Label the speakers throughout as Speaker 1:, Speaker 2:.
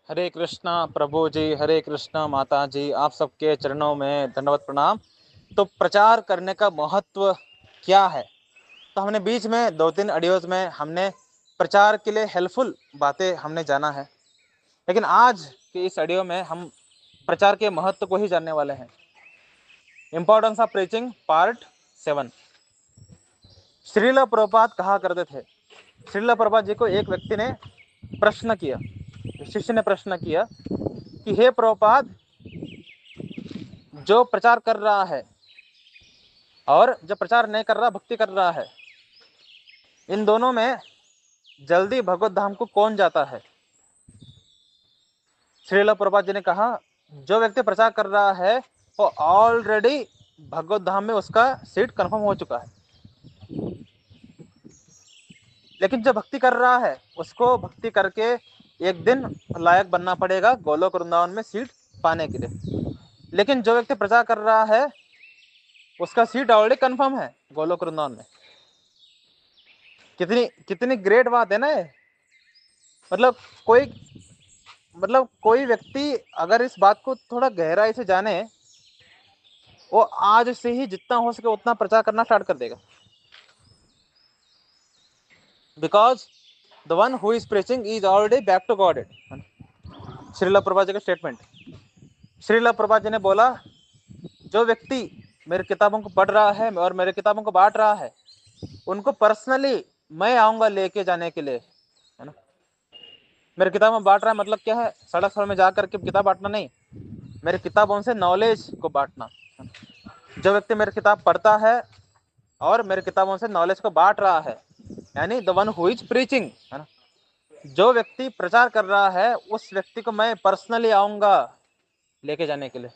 Speaker 1: हरे कृष्णा प्रभु जी, हरे कृष्णा माता जी, आप सबके चरणों में दंडवत प्रणाम। तो प्रचार करने का महत्व क्या है? तो हमने बीच में 2-3 ऑडियोज में हमने प्रचार के लिए हेल्पफुल बातें हमने जाना है, लेकिन आज के इस ऑडियो में हम प्रचार के महत्व को ही जानने वाले हैं। Importance of preaching part 7। Srila Prabhupada कहा करते थे, श्रील प्रभुपाद जी को एक व्यक्ति ने प्रश्न किया, शिष्य ने प्रश्न किया कि हे प्रभुपाद, जो प्रचार कर रहा है और जो प्रचार नहीं कर रहा, भक्ति कर रहा है, इन दोनों में जल्दी भगवत धाम को कौन जाता है? श्रील प्रभुपाद जी ने कहा, जो व्यक्ति प्रचार कर रहा है वो ऑलरेडी भगवत धाम में उसका सीट कंफर्म हो चुका है, लेकिन जो भक्ति कर रहा है उसको भक्ति करके एक दिन लायक बनना पड़ेगा गोलोक वृंदावन में सीट पाने के लिए। लेकिन जो व्यक्ति प्रचार कर रहा है उसका सीट ऑलरेडी कंफर्म है गोलोक वृंदावन में। कितनी कितनी ग्रेट बात है ना ये। मतलब कोई व्यक्ति अगर इस बात को थोड़ा गहराई से जाने, वो आज से ही जितना हो सके उतना प्रचार करना स्टार्ट कर देगा। Because the one who is preaching is already back to God. Srila Prabhupada ji का स्टेटमेंट। श्रील प्रभुपाद जी ने बोला, जो व्यक्ति मेरी किताबों को पढ़ रहा है और मेरे किताबों को बांट रहा है, उनको पर्सनली मैं आऊंगा लेके जाने के लिए, है ना। मेरी किताब में बांट रहा है मतलब क्या है? सड़क सड़क में जाकर के किताब बांटना नहीं, मेरी किताबों से नॉलेज को बांटना। जो व्यक्ति मेरी किताब पढ़ता है और मेरी किताबों से नॉलेज को बांट रहा है, यानी the one who is preaching, है ना। जो व्यक्ति प्रचार कर रहा है उस व्यक्ति को मैं पर्सनली आऊंगा लेके जाने के लिए।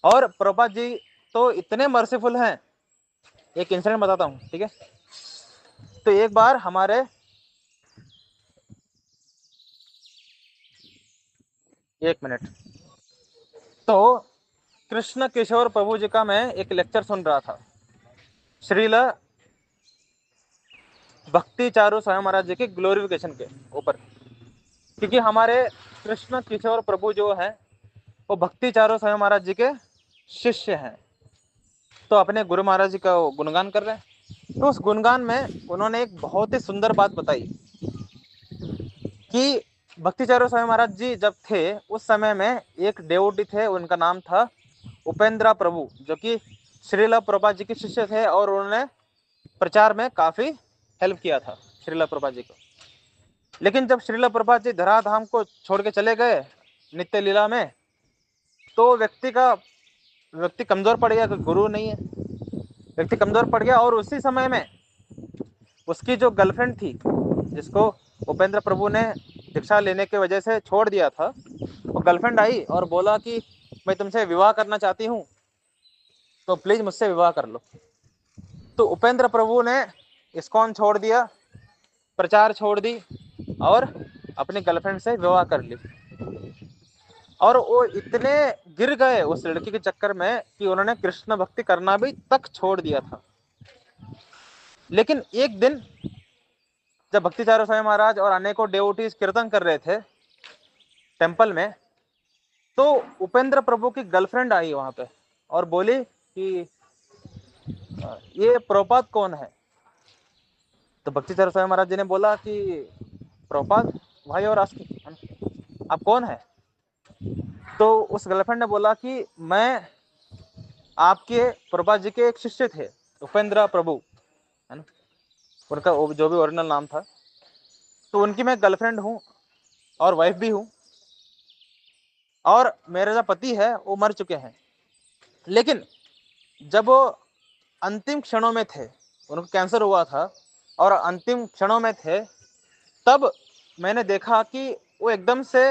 Speaker 1: और प्रभुपाद जी तो इतने मर्सीफुल हैं, एक इंसिडेंट बताता हूँ, ठीक है। तो एक बार हमारे एक मिनट, तो कृष्ण किशोर प्रभु जी का मैं एक लेक्चर सुन रहा था, श्रील भक्ति चारू स्वामी महाराज जी के ग्लोरिफिकेशन के ऊपर। क्योंकि हमारे कृष्ण किशोर प्रभु जो है वो भक्ति चारू स्वामी महाराज जी के शिष्य हैं, तो अपने गुरु महाराज जी का गुणगान कर रहे हैं। तो उस गुणगान में उन्होंने एक बहुत ही सुंदर बात बताई कि भक्ति चारू स्वामी महाराज जी जब थे उस समय में एक डेवोटी थे, उनका नाम था उपेंद्र प्रभु, जो कि श्रील प्रभुपाद जी के शिष्य थे और उन्होंने प्रचार में काफी हेल्प किया था श्रील प्रभुपाद जी को। लेकिन जब श्रील प्रभुपाद जी धराधाम को छोड़ के चले गए नित्य लीला में, तो व्यक्ति कमजोर पड़ गया, गुरु नहीं है, व्यक्ति कमजोर पड़ गया। और उसी समय में उसकी जो गर्लफ्रेंड थी, जिसको उपेंद्र प्रभु ने दीक्षा लेने की वजह से छोड़ दिया था, वो गर्लफ्रेंड आई और बोला कि मैं तुमसे विवाह करना चाहती हूँ, तो प्लीज मुझसे विवाह कर लो। तो उपेंद्र प्रभु ने इस्कॉन छोड़ दिया, प्रचार छोड़ दी और अपनी गर्लफ्रेंड से विवाह कर ली। और वो इतने गिर गए उस लड़की के चक्कर में कि उन्होंने कृष्ण भक्ति करना भी तक छोड़ दिया था। लेकिन एक दिन जब भक्ति चारू स्वामी महाराज और अनेकों डेवोटीज कीर्तन कर रहे थे टेंपल में, तो उपेंद्र प्रभु की गर्लफ्रेंड आई वहां पे और बोली कि ये प्रभुपाद कौन है? तो भक्ति चारू स्वामी महाराज जी ने बोला कि प्रभुपाद भाई और आस्की, आप कौन है? तो उस गर्लफ्रेंड ने बोला कि मैं आपके प्रभुपाद जी के एक शिष्य थे, उपेंद्र प्रभु, है ना, उनका जो भी ओरिजिनल नाम था। तो उनकी मैं गर्लफ्रेंड हूँ और वाइफ भी हूँ, और मेरे जो पति है वो मर चुके हैं। लेकिन जब वो अंतिम क्षणों में थे, उनको कैंसर हुआ था और अंतिम क्षणों में थे, तब मैंने देखा कि वो एकदम से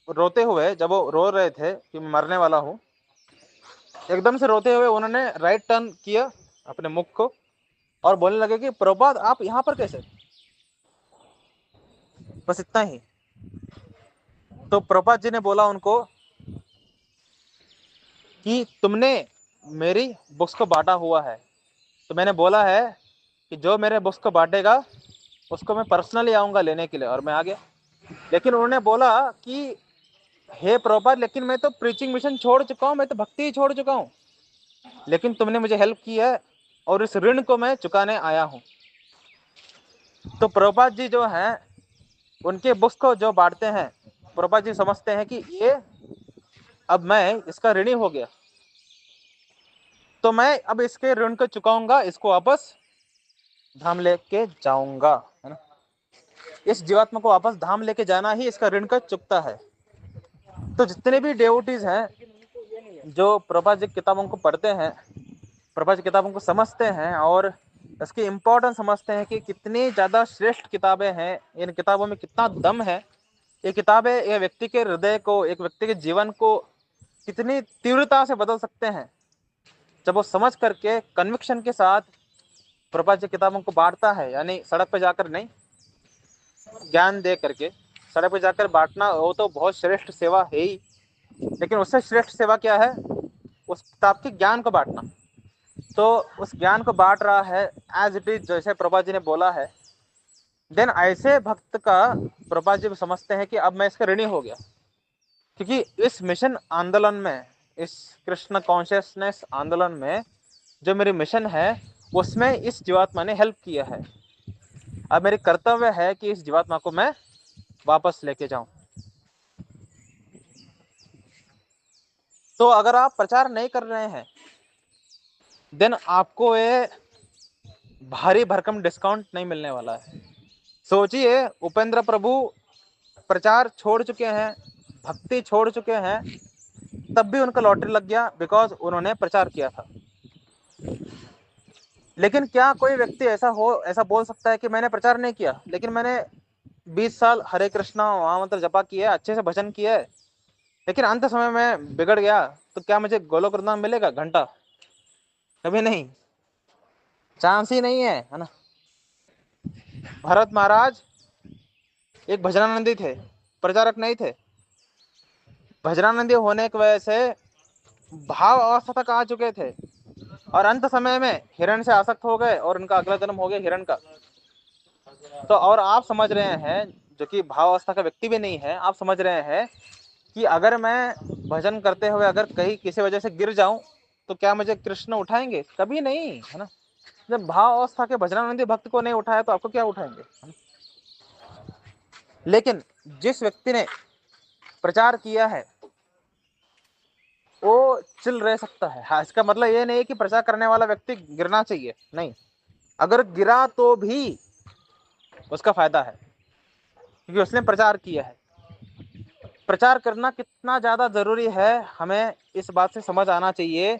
Speaker 1: रोते हुए, जब वो रो रहे थे कि मैं मरने वाला हूँ, एकदम से रोते हुए उन्होंने राइट टर्न किया अपने मुख को और बोलने लगे कि प्रभुपाद आप यहाँ पर कैसे? बस इतना ही। तो प्रभुपाद जी ने बोला उनको कि तुमने मेरी बुक्स को बांटा हुआ है, तो मैंने बोला है कि जो मेरे बुक्स को बांटेगा उसको मैं पर्सनली आऊंगा लेने के लिए, और मैं आ गया। लेकिन उन्होंने बोला कि हे प्रभुपाद, लेकिन मैं तो प्रीचिंग मिशन छोड़ चुका हूँ, मैं तो भक्ति ही छोड़ चुका हूँ, लेकिन तुमने मुझे हेल्प की है और इस ऋण को मैं चुकाने आया हूँ। तो प्रभुपाद जी जो हैं, उनके बुक्स को जो बांटते हैं, प्रभुपाद जी समझते हैं कि ये अब मैं इसका ऋणी हो गया, तो मैं अब इसके ऋण को चुकाऊंगा, इसको वापस धाम लेके जाऊंगा, है ना। इस जीवात्मा को वापस धाम लेके जाना ही इसका ऋण का चुकता है। तो जितने भी डेवोटीज हैं जो प्रभुपाद जी की किताबों को पढ़ते हैं, प्रभुपाद जी की किताबों को समझते हैं और इसकी इम्पोर्टेंस समझते हैं कि कितनी ज्यादा श्रेष्ठ किताबें हैं, इन किताबों में कितना दम है, ये किताबें एक व्यक्ति के हृदय को, एक व्यक्ति के जीवन को कितनी तीव्रता से बदल सकते हैं, जब वो समझ करके कन्विक्शन के साथ प्रभुपाद जी किताबों को बांटता है। यानी सड़क पे जाकर नहीं, ज्ञान दे करके सड़क पे जाकर बांटना वो तो बहुत श्रेष्ठ सेवा है ही, लेकिन उससे श्रेष्ठ सेवा क्या है, उस किताब के ज्ञान को बांटना। तो उस ज्ञान को बांट रहा है एज इट इज, जैसे प्रभुपाद जी ने बोला है। देन ऐसे भक्त का प्रभुपाद जी समझते हैं कि अब मैं इसका ऋणी हो गया, क्योंकि इस मिशन आंदोलन में, इस कृष्ण कॉन्शियसनेस आंदोलन में जो मेरी मिशन है, उसमें इस जीवात्मा ने हेल्प किया है। अब मेरी कर्तव्य है कि इस जीवात्मा को मैं वापस लेके जाऊं। तो अगर आप प्रचार नहीं कर रहे हैं, देन आपको ये भारी भरकम डिस्काउंट नहीं मिलने वाला है। सोचिए, उपेंद्र प्रभु प्रचार छोड़ चुके हैं, भक्ति छोड़ चुके हैं, तब भी उनका लॉटरी लग गया, बिकॉज उन्होंने प्रचार किया था। लेकिन क्या कोई व्यक्ति ऐसा बोल सकता है कि मैंने प्रचार नहीं किया, लेकिन मैंने 20 साल हरे कृष्णा महामंत्र जपा किया, अच्छे से भजन किया है, लेकिन अंत समय में बिगड़ गया, तो क्या मुझे गोलोक वृंदावन मिलेगा घंटा? कभी नहीं, चांस ही नहीं है ना। भरत महाराज एक भजनानंदी थे, प्रचारक नहीं थे। भजनानंदी होने की वजह से भाव अवस्था तक आ चुके थे, और अंत समय में हिरण से आसक्त हो गए और उनका अगला जन्म हो गया हिरण का। तो और आप समझ रहे हैं, जो कि भाव अवस्था का व्यक्ति भी नहीं है, आप समझ रहे हैं कि अगर मैं भजन करते हुए अगर कहीं किसी वजह से गिर जाऊं, तो क्या मुझे कृष्ण उठाएंगे? कभी नहीं, है ना। जब भाव अवस्था के भजनानंदी भक्त को नहीं उठाया, तो आपको क्या उठाएंगे? लेकिन जिस व्यक्ति ने प्रचार किया है, वो चिल रह सकता है। हाँ, इसका मतलब ये नहीं कि प्रचार करने वाला व्यक्ति गिरना चाहिए, नहीं। अगर गिरा तो भी उसका फायदा है, क्योंकि उसने प्रचार किया है। प्रचार करना कितना ज्यादा जरूरी है, हमें इस बात से समझ आना चाहिए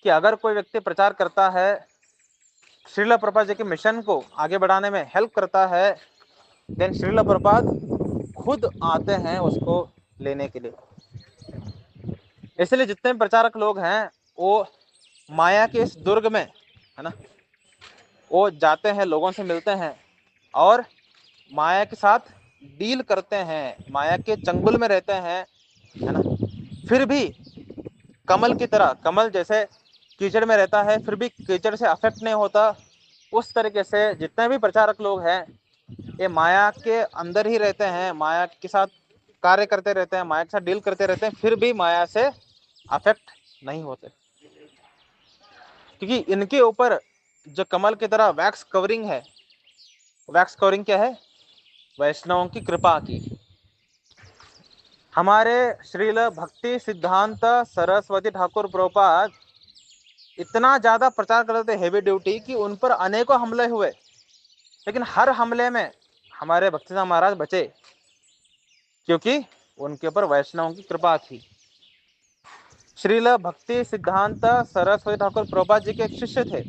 Speaker 1: कि अगर कोई व्यक्ति प्रचार करता है, श्रील प्रभुपाद जी के मिशन को आगे बढ़ाने में हेल्प करता है, देन श्रील प्रभुपाद खुद आते हैं उसको लेने के लिए। इसलिए जितने प्रचारक लोग हैं, वो माया के इस दुर्ग में, है ना, वो जाते हैं, लोगों से मिलते हैं और माया के साथ डील करते हैं, माया के चंगुल में रहते हैं, है ना। फिर भी कमल की तरह, कमल जैसे कीचड़ में रहता है फिर भी कीचड़ से अफेक्ट नहीं होता, उस तरीके से जितने भी प्रचारक लोग हैं, ये माया के अंदर ही रहते हैं, माया के साथ कार्य करते रहते हैं, माया के साथ डील करते रहते हैं, फिर भी माया से अफेक्ट नहीं होते, क्योंकि इनके ऊपर जो कमल की तरह वैक्स कवरिंग है। वैक्स कवरिंग क्या है? वैष्णवों की कृपा की। हमारे श्रील भक्ति सिद्धांत सरस्वती ठाकुर प्रभुपाद इतना ज्यादा प्रचार करते थे, हेवी ड्यूटी, कि उन पर अनेकों हमले हुए, लेकिन हर हमले में हमारे भक्तिनाथ महाराज बचे, क्योंकि उनके ऊपर वैष्णवों की कृपा थी। श्रील भक्ति सिद्धांत सरस्वती ठाकुर प्रभुपाद जी के एक शिष्य थे,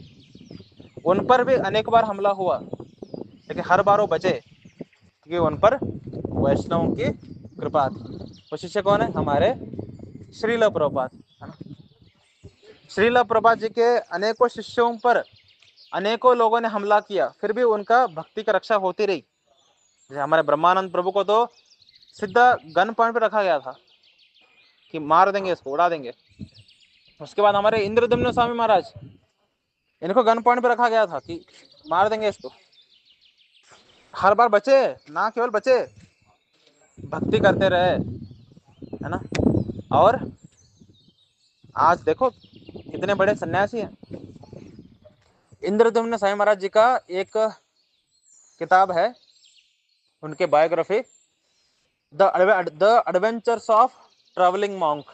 Speaker 1: उन पर भी अनेक बार हमला हुआ, लेकिन हर बार वो बचे, क्योंकि उन पर वैष्णवों की कृपा थी। वो शिष्य कौन है? हमारे श्रील प्रभुपाद, है ना। श्रील प्रभुपाद जी के अनेकों शिष्यों पर अनेकों लोगों ने हमला किया, फिर भी उनका भक्ति की रक्षा होती रही। जैसे हमारे ब्रह्मानंद प्रभु को तो सीधा गन पॉइंट पे रखा गया था कि मार देंगे इसको, उड़ा देंगे। उसके बाद हमारे इंद्रदम्न स्वामी महाराज, इनको गन पॉइंट पे रखा गया था कि मार देंगे इसको। हर बार बचे ना, केवल बचे, भक्ति करते रहे, है ना। और आज देखो कितने बड़े सन्यासी हैं। इंद्रद्युम्न स्वामी महाराज जी का एक किताब है, उनके biography, the adventures of travelling monk.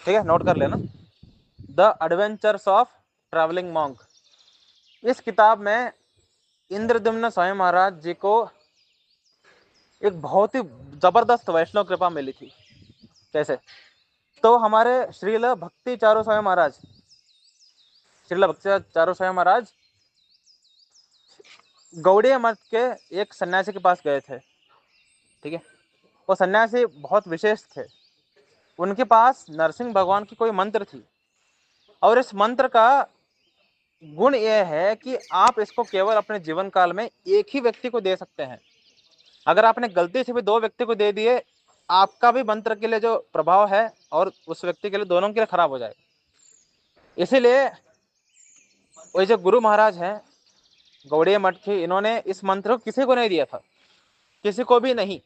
Speaker 1: ठीक है, नोट कर लेना, the adventures of travelling monk. इस किताब में इंद्रद्युम्न स्वामी महाराज जी को एक बहुत ही जबरदस्त वैष्णव कृपा मिली थी। कैसे? तो हमारे श्रील भक्ति चारू स्वामी महाराज, श्रील भक्ति चारू स्वामी महाराज गौड़ीय मठ के एक सन्यासी के पास गए थे। ठीक है, वो सन्यासी बहुत विशेष थे। उनके पास नरसिंह भगवान की कोई मंत्र थी, और इस मंत्र का गुण यह है कि आप इसको केवल अपने जीवन काल में एक ही व्यक्ति को दे सकते हैं। अगर आपने गलती से भी दो व्यक्ति को दे दिए, आपका भी मंत्र के लिए जो प्रभाव है और उस व्यक्ति के लिए, दोनों के लिए खराब हो जाएगा। इसीलिए वही जो गुरु महाराज हैं गौड़ीय मठ के, इन्होंने इस मंत्र को किसी को नहीं दिया था, किसी को भी नहीं।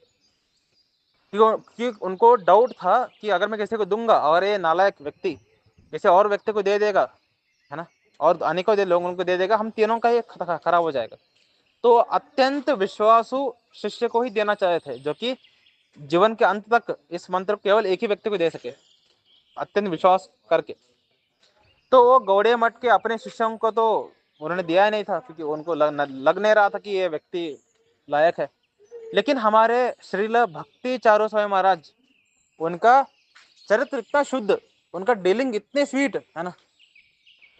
Speaker 1: क्योंकि उनको डाउट था कि अगर मैं किसी को दूंगा और ये नालायक व्यक्ति किसी और व्यक्ति को दे देगा, है ना, और अनेकों लोगों को दे देगा, हम तीनों का ये खराब हो जाएगा। तो अत्यंत विश्वासु शिष्य को ही देना चाहे थे, जो कि जीवन के अंत तक इस मंत्र केवल एक ही व्यक्ति को दे सके, अत्यंत विश्वास करके। तो वो गौड़ीय मठ के अपने शिष्यों को तो उन्होंने दिया ही नहीं था, क्योंकि उनको लग नहीं रहा था कि ये व्यक्ति लायक है। लेकिन हमारे श्रील भक्ति चारू स्वामी महाराज, उनका चरित्र इतना शुद्ध, उनका डीलिंग इतने स्वीट, है ना,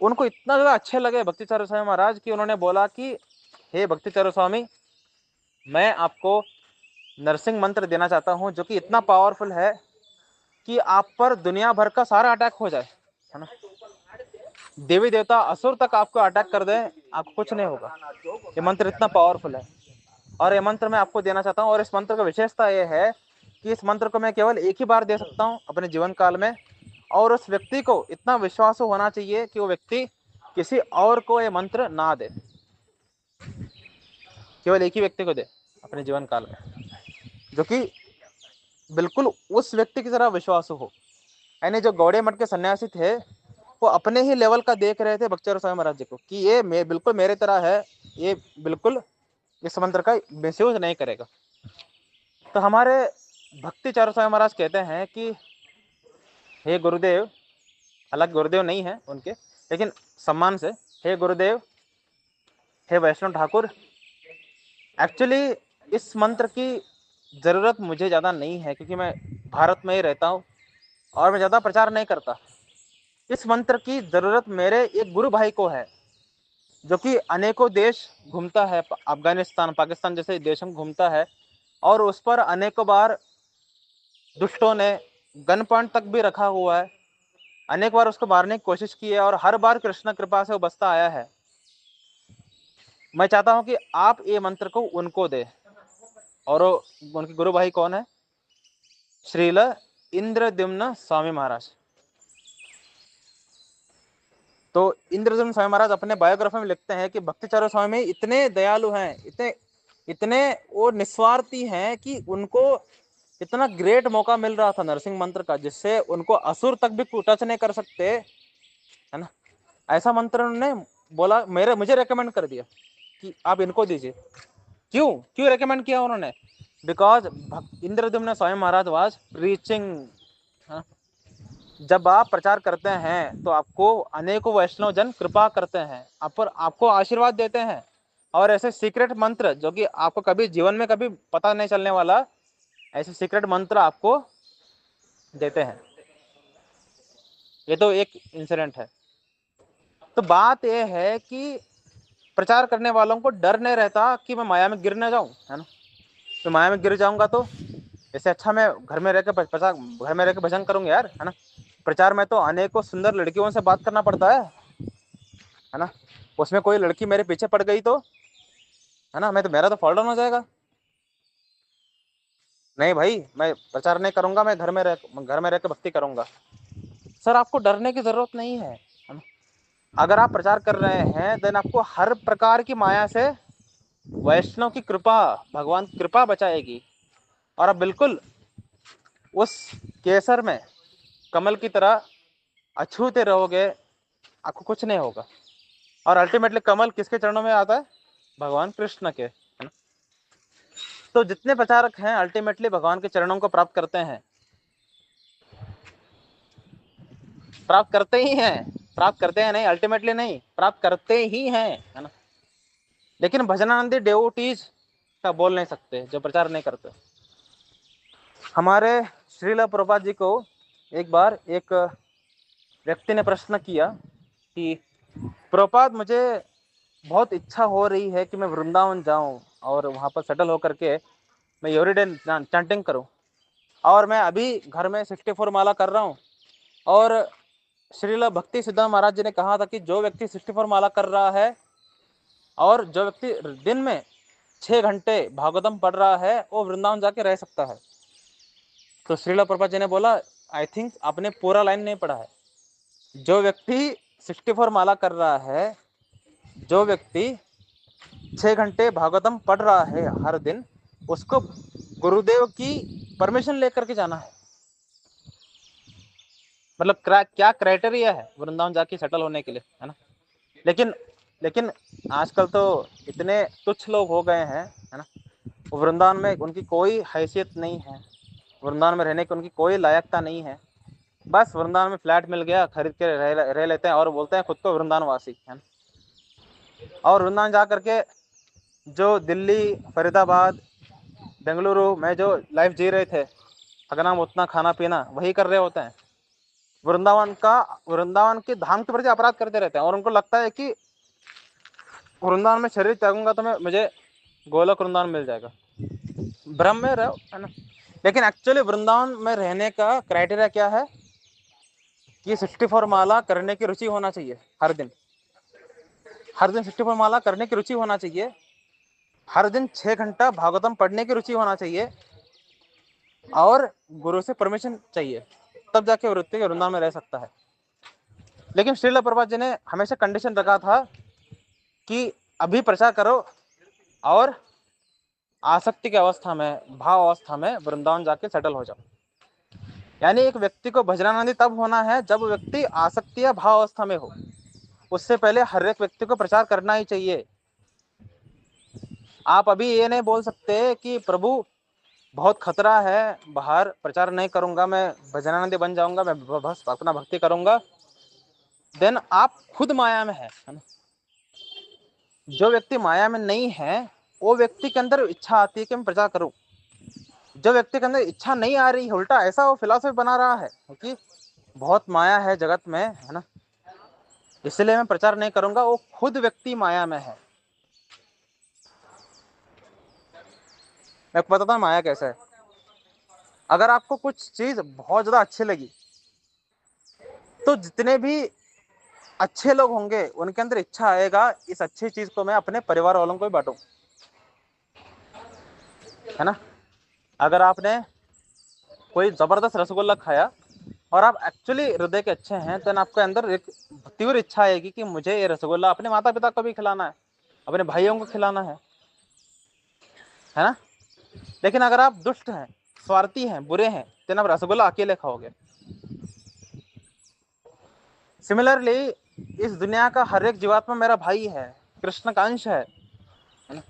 Speaker 1: उनको इतना ज्यादा अच्छे लगे भक्ति चारू स्वामी महाराज कि उन्होंने बोला कि हे भक्ति चारू स्वामी, मैं आपको नरसिंह मंत्र देना चाहता हूँ, जो कि इतना पावरफुल है कि आप पर दुनिया भर का सारा अटैक हो जाए, है ना, देवी देवता असुर तक आपको अटैक कर दे, आपको कुछ नहीं होगा। ये मंत्र इतना पावरफुल है, और ये मंत्र मैं आपको देना चाहता हूँ। और इस मंत्र का विशेषता यह है कि इस मंत्र को मैं केवल एक ही बार दे सकता हूँ अपने जीवन काल में, और उस व्यक्ति को इतना विश्वास होना चाहिए कि वो व्यक्ति किसी और को ये मंत्र ना दे, केवल एक ही व्यक्ति को दे अपने जीवन काल में, जो कि बिल्कुल उस व्यक्ति की तरह विश्वास हो। यानी जो गौड़ीय मठ के सन्यासी थे, वो अपने ही लेवल का देख रहे थे भक्ति चारू स्वामी महाराज जी को, कि ये बिल्कुल मेरे तरह है, ये बिल्कुल इस मंत्र का मिसयूज नहीं करेगा। तो हमारे भक्ति चारू स्वामी महाराज कहते हैं कि हे गुरुदेव, हालांकि गुरुदेव नहीं है उनके, लेकिन सम्मान से, हे गुरुदेव, हे वैष्णव ठाकुर, एक्चुअली इस मंत्र की जरूरत मुझे ज़्यादा नहीं है, क्योंकि मैं भारत में ही रहता हूँ और मैं ज़्यादा प्रचार नहीं करता। इस मंत्र की जरूरत मेरे एक गुरु भाई को है, जो कि अनेकों देश घूमता है, अफगानिस्तान, पाकिस्तान जैसे देशों में घूमता है, और उस पर अनेकों बार दुष्टों ने गन पॉइंट तक भी रखा हुआ है, अनेक बार उसको मारने की कोशिश की है, और हर बार कृष्ण कृपा से वो बचता आया है। मैं चाहता हूं कि आप ये मंत्र को उनको दे, और उनके गुरु भाई कौन है? श्रील इंद्रद्युम्न स्वामी महाराज। तो इंद्रद्युम्न स्वामी महाराज अपने बायोग्राफी में लिखते हैं कि भक्ति चारू स्वामी इतने दयालु हैं, इतने इतने वो निस्वार्थी हैं कि उनको इतना ग्रेट मौका मिल रहा था नरसिंह मंत्र का, जिससे उनको असुर तक भी टच नहीं कर सकते, है ना। ऐसा मंत्र उन्होंने बोला, मुझे रेकमेंड कर दिया कि आप इनको दीजिए। क्यों क्यों रेकमेंड किया उन्होंने? Because Indradyumna Swami Maharaj was preaching. जब आप प्रचार करते हैं तो आपको अनेकों वैष्णव जन कृपा करते हैं, आप पर, आपको आशीर्वाद देते हैं, और ऐसे सीक्रेट मंत्र जो कि आपको कभी जीवन में कभी पता नहीं चलने वाला, ऐसे सीक्रेट मंत्र आपको देते हैं। ये तो एक इंसिडेंट है। तो बात यह है कि प्रचार करने वालों को डर नहीं रहता कि मैं माया में गिर न जाऊं, है ना। तो माया में गिर जाऊंगा तो इससे अच्छा मैं घर में रह के भजन करूंगा यार, है ना। प्रचार में तो अनेकों सुंदर लड़कियों से बात करना पड़ता है ना। उसमें कोई लड़की मेरे पीछे पड़ गई तो, है ना, मेरा तो फॉल डाउन हो जाएगा। नहीं भाई, मैं प्रचार नहीं करूंगा, मैं घर में रह के भक्ति करूंगा। सर, आपको डरने की जरूरत नहीं है ना? अगर आप प्रचार कर रहे हैं, देन आपको हर प्रकार की माया से वैष्णव की कृपा, भगवान की कृपा बचाएगी। और आप बिल्कुल उस केसर में कमल की तरह अछूते रहोगे, आपको कुछ नहीं होगा। और अल्टीमेटली कमल किसके चरणों में आता है? भगवान कृष्ण के, है ना। तो जितने प्रचारक हैं अल्टीमेटली भगवान के चरणों को प्राप्त करते हैं, प्राप्त करते ही हैं, प्राप्त करते हैं नहीं, अल्टीमेटली नहीं, प्राप्त करते ही हैं, है ना। लेकिन भजनानंदी डेवोटीज का बोल नहीं सकते जो प्रचार नहीं करते। हमारे श्रील प्रभुपाद जी को एक बार एक व्यक्ति ने प्रश्न किया कि प्रभुपाद, मुझे बहुत इच्छा हो रही है कि मैं वृंदावन जाऊं और वहां पर सेटल होकर के मैं एवरीडे चैंटिंग करूं, और मैं अभी घर में 64 माला कर रहा हूं। और श्रील भक्ति सिद्धांत महाराज जी ने कहा था कि जो व्यक्ति 64 माला कर रहा है और जो व्यक्ति दिन में 6 घंटे भागवतम पढ़ रहा है वो वृंदावन जाके रह सकता है। तो श्रील प्रभुपाद जी ने बोला, आई थिंक आपने पूरा लाइन नहीं पढ़ा है। जो व्यक्ति 64 माला कर रहा है, जो व्यक्ति 6 घंटे भागवतम पढ़ रहा है हर दिन, उसको गुरुदेव की परमिशन लेकर के जाना है। मतलब क्या क्राइटेरिया है वृंदावन जाके सेटल होने के लिए, है ना। लेकिन लेकिन आजकल तो इतने तुच्छ लोग हो गए हैं, है ना। वृंदावन में उनकी कोई हैसियत नहीं है, वृंदावन में रहने की उनकी कोई लायकता नहीं है। बस वृंदावन में फ्लैट मिल गया, खरीद के रह लेते हैं और बोलते हैं खुद को वृंदावन वासी, है ना। और वृंदावन जा करके जो दिल्ली, फरीदाबाद, बेंगलुरु में जो लाइफ जी रहे थे, थकना उतना, खाना पीना वही कर रहे होते हैं। वृंदावन के धाम के प्रति अपराध करते रहते हैं और उनको लगता है कि वृंदावन में शरीर त्यागूंगा तो मुझे गोलोक वृंदावन मिल जाएगा। भ्रम में रहो, है ना। लेकिन एक्चुअली वृंदावन में रहने का क्राइटेरिया क्या है कि 64 माला करने की रुचि होना चाहिए। हर दिन 64 माला करने की रुचि होना चाहिए, हर दिन 6 घंटा भागवतम पढ़ने की रुचि होना चाहिए, और गुरु से परमिशन चाहिए, तब जाके वृत्ति के वृंदावन में रह सकता है। लेकिन श्रील प्रभुपाद जी ने हमेशा कंडीशन रखा था कि अभी प्रचार करो और आसक्ति की अवस्था में, भाव अवस्था में वृंदावन जाके सेटल हो जाओ। यानी एक व्यक्ति को भजनानंदी तब होना है जब व्यक्ति आसक्ति या भाव अवस्था में हो। उससे पहले हर एक व्यक्ति को प्रचार करना ही चाहिए। आप अभी ये नहीं बोल सकते कि प्रभु बहुत खतरा है, बाहर प्रचार नहीं करूंगा, मैं भजनानंदी बन जाऊंगा, मैं बस अपना भक्ति करूंगा। देन आप खुद माया में है ना। जो व्यक्ति माया में नहीं है वो व्यक्ति के अंदर इच्छा आती है कि मैं प्रचार करूं। जो व्यक्ति के अंदर इच्छा नहीं आ रही है, उल्टा ऐसा वो फिलॉसफी बना रहा है कि बहुत माया है जगत में, है ना, इसलिए मैं प्रचार नहीं करूंगा, वो खुद व्यक्ति माया में है। मैं बताता हूँ माया कैसा है। अगर आपको कुछ चीज बहुत ज्यादा अच्छी लगी तो जितने भी अच्छे लोग होंगे उनके अंदर इच्छा आएगा इस अच्छी चीज को मैं अपने परिवार वालों को भी बांटूं, है ना। अगर आपने कोई जबरदस्त रसगुल्ला खाया और आप एक्चुअली हृदय के अच्छे हैं, तो आपके अंदर एक तीव्र इच्छा आएगी कि मुझे ये रसगुल्ला अपने माता पिता को भी खिलाना है, अपने भाइयों को खिलाना है ना। लेकिन अगर आप दुष्ट हैं, स्वार्थी हैं, बुरे हैं, तो आप रसगुल्ला अकेले खाओगे। सिमिलरली इस दुनिया का हर एक जीवात्मा मेरा भाई है, कृष्ण का अंश है ना?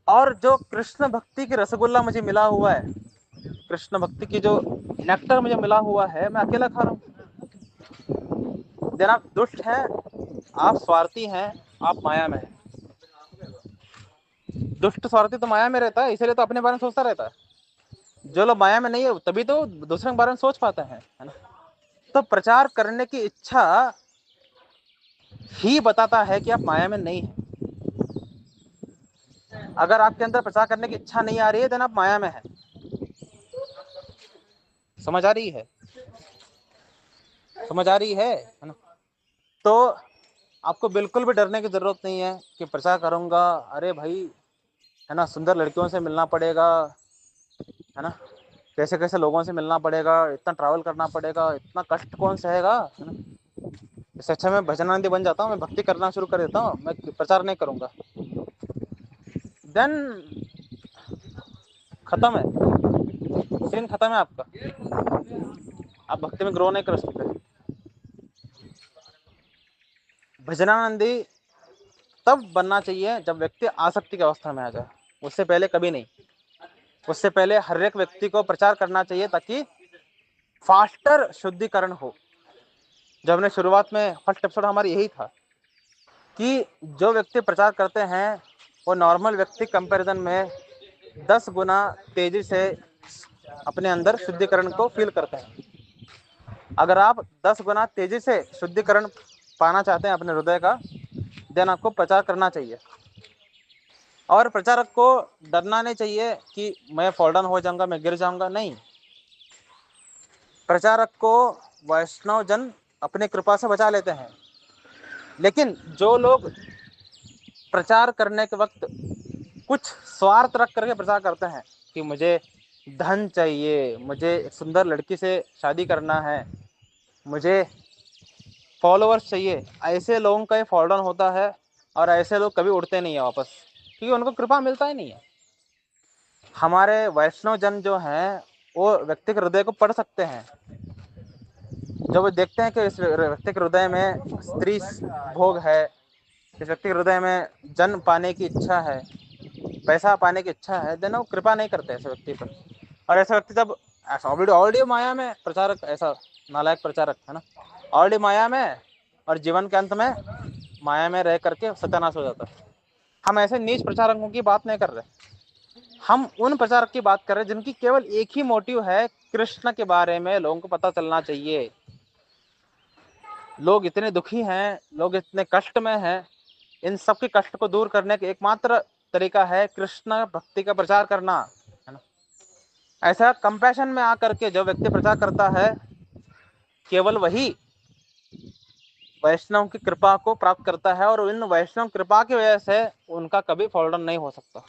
Speaker 1: और जो कृष्ण भक्ति की रसगुल्ला मुझे मिला हुआ है, कृष्ण भक्ति की जो नेक्टर मुझे मिला हुआ है, मैं अकेला खा रहा हूँ। देन आप दुष्ट हैं, आप स्वार्थी हैं, आप माया में हैं। दुष्ट स्वार्थी तो माया में रहता है, इसलिए तो अपने बारे में सोचता रहता है। जो लोग माया में नहीं है तभी तो दूसरे के बारे में सोच पाते हैं, है ना। तो प्रचार करने की इच्छा ही बताता है कि आप माया में नहीं हैं। अगर आपके अंदर प्रचार करने की इच्छा नहीं आ रही है, देन आप माया में हैं। समझ आ रही है? समझ आ रही है ना। तो आपको बिल्कुल भी डरने की जरूरत नहीं है कि प्रचार करूंगा, अरे भाई, है ना, सुंदर लड़कियों से मिलना पड़ेगा, है ना, कैसे कैसे लोगों से मिलना पड़ेगा, इतना ट्रैवल करना पड़ेगा, इतना कष्ट कौन सहेगा, है ना। इससे अच्छा मैं भजनानंदी बन जाता हूँ, मैं भक्ति करना शुरू कर देता हूँ, मैं प्रचार नहीं करूंगा। देन खत्म है, सीन खत्म है आपका, आप भक्ति में ग्रो नहीं कर सकते। भजनानंदी तब बनना चाहिए जब व्यक्ति आसक्ति की अवस्था में आ जाए, उससे पहले कभी नहीं। उससे पहले हर एक व्यक्ति को प्रचार करना चाहिए ताकि फास्टर शुद्धिकरण हो। जब हमने शुरुआत में फर्स्ट एपिसोड हमारी यही था कि जो व्यक्ति प्रचार करते हैं वो नॉर्मल व्यक्ति कंपैरिजन में 10 गुना तेजी से अपने अंदर शुद्धिकरण को फील करते हैं। अगर आप 10 गुना तेजी से शुद्धिकरण पाना चाहते हैं अपने हृदय का, देन आपको प्रचार करना चाहिए। और प्रचारक को डरना नहीं चाहिए कि मैं फॉल डाउन हो जाऊंगा, मैं गिर जाऊंगा, नहीं। प्रचारक को वैष्णव जन अपनी कृपा से बचा लेते हैं। लेकिन जो लोग प्रचार करने के वक्त कुछ स्वार्थ रख करके प्रचार करते हैं कि मुझे धन चाहिए, मुझे एक सुंदर लड़की से शादी करना है, मुझे फॉलोअर्स चाहिए, ऐसे लोगों का ये फॉल डाउन होता है। और ऐसे लोग कभी उठते नहीं है वापस, क्योंकि उनको कृपा मिलता ही नहीं है। हमारे वैष्णव जन जो हैं वो व्यक्ति के हृदय को पढ़ सकते हैं। जब वो देखते हैं कि इस व्यक्ति के हृदय में स्त्री भोग है, इस व्यक्ति के हृदय में जन पाने की इच्छा है, पैसा पाने की इच्छा है, देन वो कृपा नहीं करते ऐसे व्यक्ति पर। और ऐसा व्यक्ति जब ऐसा ऑलरेडी माया में, प्रचारक ऐसा नालायक प्रचारक है ना, ऑलरेडी माया में, और जीवन के अंत में माया में रह करके सत्यानाश हो जाता है। हम ऐसे नीच प्रचारकों की बात नहीं कर रहे, हम उन प्रचारक की बात कर रहे हैं जिनकी केवल एक ही मोटिव है, कृष्ण के बारे में लोगों को पता चलना चाहिए। लोग इतने दुखी हैं, लोग इतने कष्ट में हैं, इन सब के कष्ट को दूर करने का एकमात्र तरीका है कृष्ण भक्ति का प्रचार करना, है ना। ऐसा कंपैशन में आकर के जो व्यक्ति प्रचार करता है, केवल वही वैष्णव की कृपा को प्राप्त करता है, और इन वैष्णव कृपा की वजह से उनका कभी फॉल डाउन नहीं हो सकता।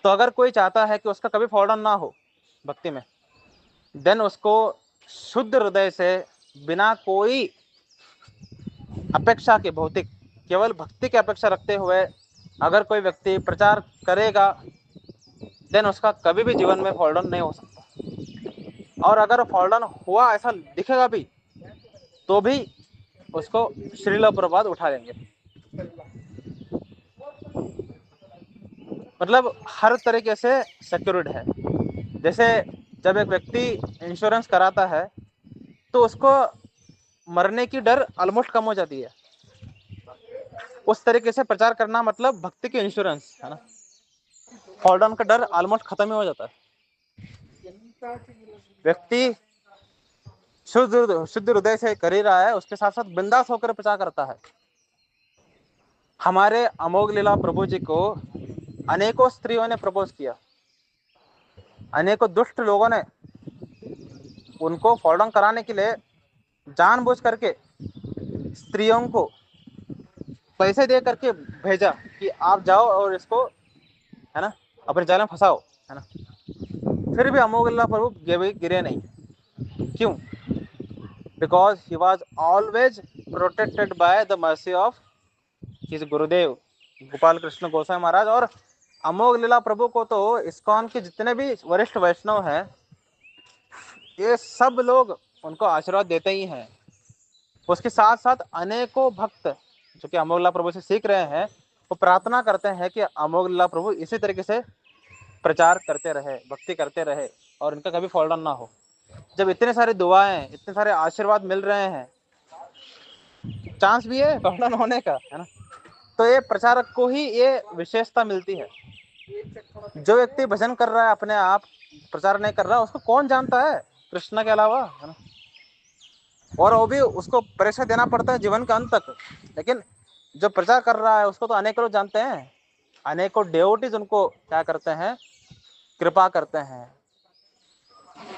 Speaker 1: तो अगर कोई चाहता है कि उसका कभी फॉल डाउन ना हो भक्ति में, देन उसको शुद्ध हृदय से, बिना कोई अपेक्षा के, भौतिक, केवल भक्ति की अपेक्षा रखते हुए अगर कोई व्यक्ति प्रचार करेगा, देन उसका कभी भी जीवन में फॉल डाउन नहीं हो सकता। और अगर फॉल डाउन हुआ ऐसा दिखेगा भी, तो भी उसको श्रील प्रभुपाद उठा लेंगे। मतलब हर तरीके से सिक्योर्ड है। जैसे जब एक व्यक्ति इंश्योरेंस कराता है तो उसको मरने की डर ऑलमोस्ट कम हो जाती है। उस तरीके से प्रचार करना मतलब भक्ति की इंश्योरेंस है ना। फॉल डाउन का डर ऑलमोस्ट खत्म ही हो जाता है। व्यक्ति शुद्ध हृदय से कर ही रहा है, उसके साथ साथ बिंदास होकर प्रचार करता है। हमारे अमोघ लीला प्रभु जी को अनेकों स्त्रियों ने प्रपोज किया, अनेकों दुष्ट लोगों ने उनको फॉल डाउन कराने के लिए जानबूझ करके स्त्रियों को पैसे दे करके भेजा कि आप जाओ और इसको, है ना, अपने जाल में फंसाओ, है ना। फिर भी अमोघ लीला प्रभु गिरे नहीं। क्यों? Because he was always protected by the mercy of his गुरुदेव गोपाल कृष्ण गोसाई महाराज। और अमोघ लीला प्रभु को तो इस्कॉन के जितने भी वरिष्ठ वैष्णव हैं, ये सब लोग उनको आशीर्वाद देते ही हैं। उसके साथ साथ अनेकों भक्त जो कि अमोघ लीला प्रभु से सीख रहे हैं, वो प्रार्थना करते हैं कि अमोघ लीला प्रभु इसी तरीके से प्रचार करते रहे, भक्ति करते रहे, और इनका कभी फॉल डाउन ना हो। जब इतने सारे दुआएं, इतने सारे आशीर्वाद मिल रहे हैं, चांस भी है फॉल डाउन होने का, है ना। तो ये प्रचारक को ही ये विशेषता मिलती है। जो व्यक्ति भजन कर रहा है अपने आप, प्रचार नहीं कर रहा, उसको कौन जानता है कृष्ण के अलावा, है ना। और वो भी उसको परीक्षा देना पड़ता है जीवन के अंत तक। लेकिन जो प्रचार कर रहा है उसको तो अनेक लोग जानते हैं, अनेकों डेवोटीज उनको क्या करते हैं, कृपा करते हैं।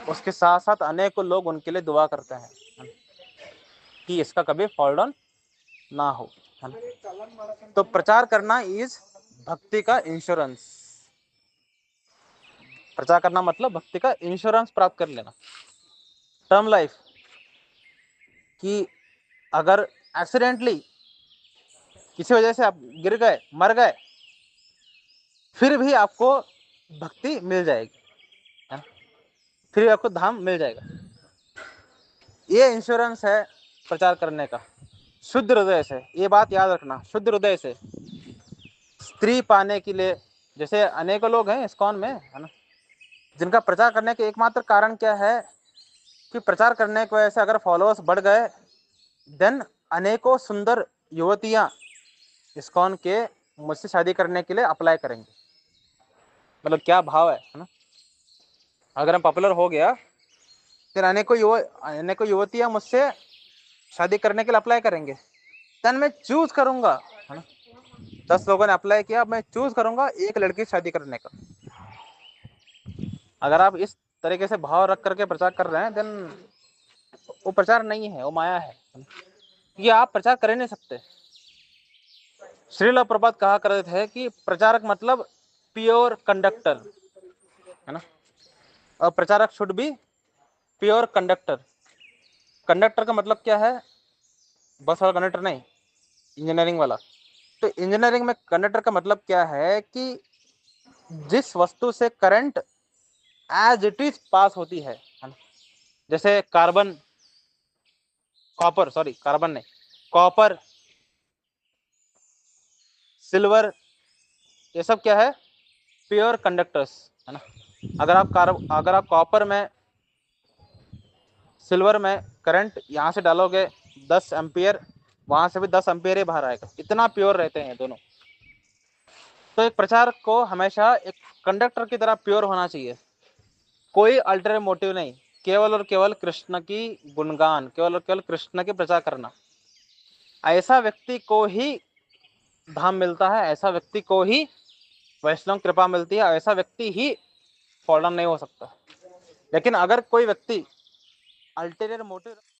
Speaker 1: उसके साथ साथ अनेकों लोग उनके लिए दुआ करते हैं कि इसका कभी फॉल डाउन ना हो, है ना। तो प्रचार करना इज भक्ति का इंश्योरेंस। प्रचार करना मतलब भक्ति का इंश्योरेंस प्राप्त कर लेना, टर्म लाइफ। कि अगर एक्सीडेंटली किसी वजह से आप गिर गए, मर गए, फिर भी आपको भक्ति मिल जाएगी, है ना, फिर आपको धाम मिल जाएगा। ये इंश्योरेंस है प्रचार करने का, शुद्ध हृदय से। ये बात याद रखना, शुद्ध हृदय से स्त्री पाने के लिए, जैसे अनेकों लोग हैं इस्कॉन में, है ना, जिनका प्रचार करने के एकमात्र कारण क्या है कि प्रचार करने की वजह से अगर फॉलोअर्स बढ़ गए, देन अनेकों सुंदर युवतियां इस्कॉन के मुझसे शादी करने के लिए अप्लाई करेंगे। मतलब क्या भाव है ना। अगर हम पॉपुलर हो गया, फिर अनेकों युवतियां मुझसे शादी करने के लिए अप्लाई करेंगे, देन मैं चूज करूंगा, है ना। 10 लोगों ने अप्लाई किया, मैं चूज करूंगा एक लड़की से शादी करने का। अगर आप इस तरीके से भाव रख करके प्रचार कर रहे हैं, देन वो प्रचार नहीं है, वो माया है। ये आप प्रचार कर ही नहीं सकते। श्रील प्रभात कहा करते थे कि प्रचारक मतलब प्योर कंडक्टर, है ना, और प्रचारक should be pure conductor. Conductor का मतलब क्या है? बस वाला कंडक्टर नहीं, इंजीनियरिंग वाला। तो इंजीनियरिंग में कंडक्टर का मतलब क्या है कि जिस वस्तु से current as it is pass होती है ना? जैसे कार्बन नहीं, कॉपर, सिल्वर, ये सब क्या है? प्योर कंडक्टर्स, है ना। अगर आप कॉपर में, सिल्वर में करंट यहाँ से डालोगे 10 एम्पियर, वहां से भी 10 एम्पियर ही बाहर आएगा, इतना प्योर रहते हैं दोनों। तो एक प्रचारक को हमेशा एक कंडक्टर की तरह प्योर होना चाहिए, कोई अल्टरनेट मोटिव नहीं, केवल और केवल कृष्ण की गुणगान, केवल और केवल कृष्ण के प्रचार करना। ऐसा व्यक्ति को ही धाम मिलता है, ऐसा व्यक्ति को ही वैष्णव कृपा मिलती है, ऐसा व्यक्ति ही फॉल डाउन नहीं हो सकता। लेकिन अगर कोई व्यक्ति अल्टीरियर मोटिव